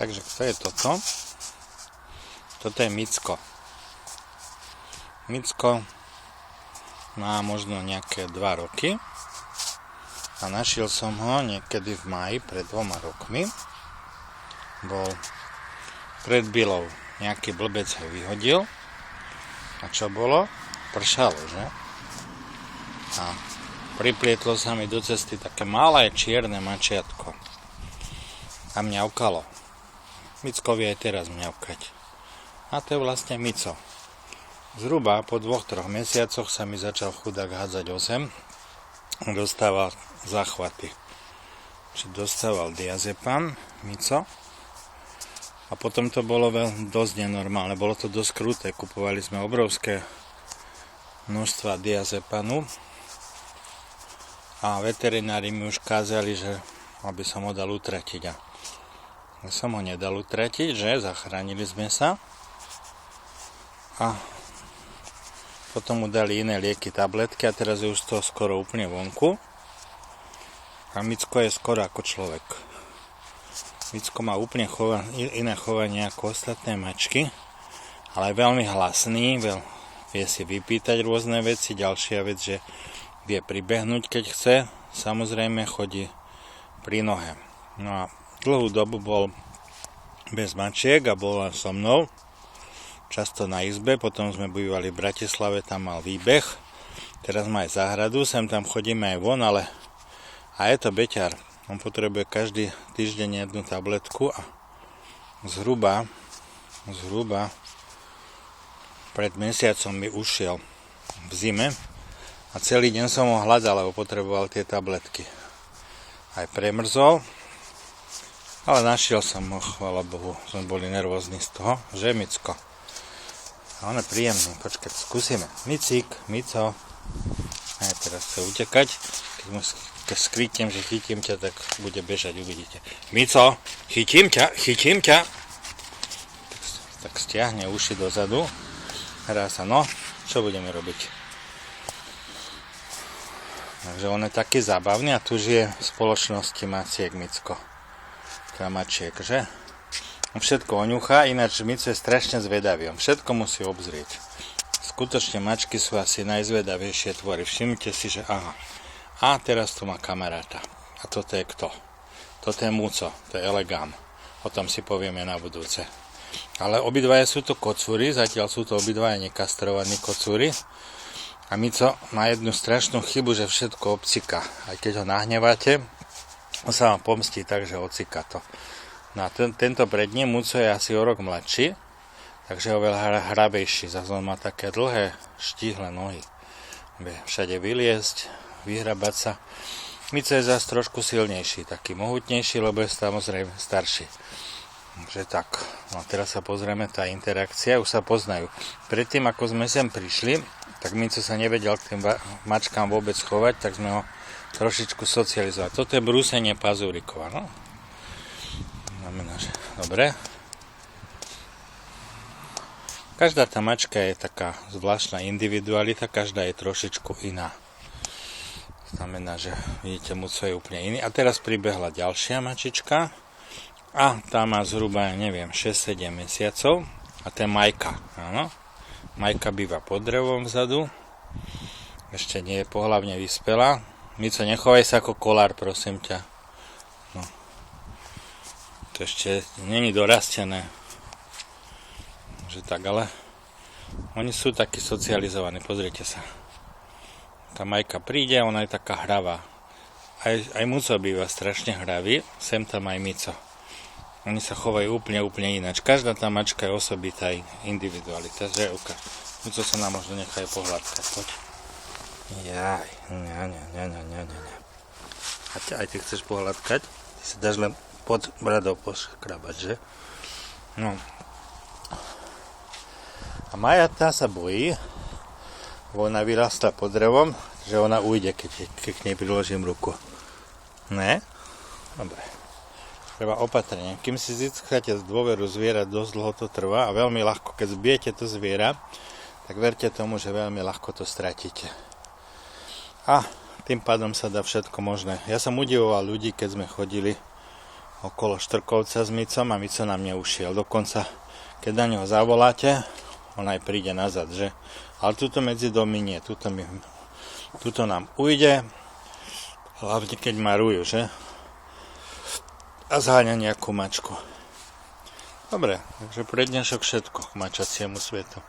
Takže to je toto. Toto je Micko. Micko má možno nejaké 2 roky a našiel som ho niekedy v máji pred 2 rokmi. Bol pred bylou, nejaký blbec ho vyhodil a čo bolo? Pršalo, že? A priplietlo sa mi do cesty také malé čierne mačiatko a mňaukalo. Micko vie aj teraz mňaukať. A to je vlastne Mico. Zhruba po 2-3 mesiacoch sa mi začal chudák hádzať o zem. Dostával záchvaty. Čiže dostával diazepam, Mico. A potom to bolo dosť nenormálne. Bolo to dosť kruté. Kupovali sme obrovské množstva diazepanu. A veterinári mi už kázali, že aby som ho dal utratiť. A ja som ho nedal utratiť, že? Zachránili sme sa. A potom mu dali iné lieky, tabletky a teraz je už to skoro úplne vonku. A Micko je skoro ako človek. Micko má úplne iné chovanie ako ostatné mačky, ale je veľmi hlasný, vie si vypýtať rôzne veci. Ďalšia vec, že vie pribehnúť, keď chce. Samozrejme chodí pri nohe. No a dlhú dobu bol bez mačiek a bol len so mnou. Často na izbe, potom sme bývali v Bratislave, tam mal výbeh. Teraz má aj záhradu, sem tam chodíme aj von, ale a je to beťar. On potrebuje každý týždeň jednu tabletku a zhruba pred mesiacom mi ušiel v zime a celý deň som ho hľadal, lebo potreboval tie tabletky. Aj premrzol, ale našiel som ho, chvála Bohu, sme boli nervózni z toho, že Micko. A on je príjemný, počkať, skúsime. Micík, Mico. A ja teraz chce utekať. Keď skrítim, že chytím ťa, tak bude bežať, uvidíte. Mico, chytím ťa. Tak stiahne uši dozadu. Hrá sa, no, čo budeme robiť? Takže on je taký zábavný a tu žije v spoločnosti maciek Micko. Teda mačiek, že? On všetko oňuchá, ináč Mico je strašne zvedavý. On všetko musí obzrieť. Skutočne mačky sú asi najzvedavejšie tvory. Všimnite si, že aha. A teraz tu má kamaráta. A toto je kto? Toto je Muco, to je Elegám. O tom si povieme na budúce. Ale obidvaje sú to kocúry, zatiaľ sú to obidvaje nekastrovaní kocúry. A Mico má jednu strašnú chybu, že všetko obcika. Aj keď ho nahneváte, on sa vám pomstí tak, že ocika to. No a tento pred ním, Muco, je asi o rok mladší, takže je oveľa hrabejší. Zase on má také dlhé, štíhle nohy. Vie všade vyliezť, vyhrabať sa. Mico je zase trošku silnejší, taký mohutnejší, lebo je samozrejme starší. Takže tak. No a teraz sa pozrieme, tá interakcia, už sa poznajú. Predtým, ako sme sem prišli, tak Mico sa nevedel k tým mačkám vôbec chovať, tak sme ho trošičku socializovali. Toto je brúsenie pazúrikova, no. Znamená, že dobre. Každá tá mačka je taká zvláštna individualita, každá je trošičku iná. Znamená, že vidíte, Muco je úplne iný. A teraz pribehla ďalšia mačička a tá má zhruba, neviem, 6-7 mesiacov a to je Majka. Áno. Majka býva pod drevom vzadu. Ešte nie je pohlavne vyspelá. Mico, nechovaj sa ako kolár, prosím ťa. No. To ešte není dorastené. Že tak, ale oni sú takí socializovaní, pozrite sa. Tá Majka príde, ona je taká hravá. Aj Muco býva strašne hravý, sem tam aj Mico. Oni sa chovajú úplne ináč. Každá tá mačka je osobitá individualita, že ukáž. Muco sa nám možno nechajú pohľadkať, poď. Jaj, nie. A aj ty chceš pohľadkať? Ty si dáš len pod bradou poškrabať, že? No. A Maja tá sa bojí, ona vyrastla pod drevom, že ona ujde, keď k nej priložím ruku. Ne? Dobre. Treba opatrne. Kým si získate z dôveru zviera, dosť dlho to trvá a veľmi ľahko, keď zbijete to zviera, tak verte tomu, že veľmi ľahko to stratíte. A tým pádom sa dá všetko možné. Ja som udivoval ľudí, keď sme chodili okolo Štrkovca s Micom a Mico nám neušiel. Dokonca, keď na neho zavoláte, on aj príde nazad, že? Ale tuto medzi domy nie, tuto nám ujde, hlavne keď marujú, že? A zháňa nejakú mačku. Dobre, takže pre dnešok všetko k mačaciemu svetu.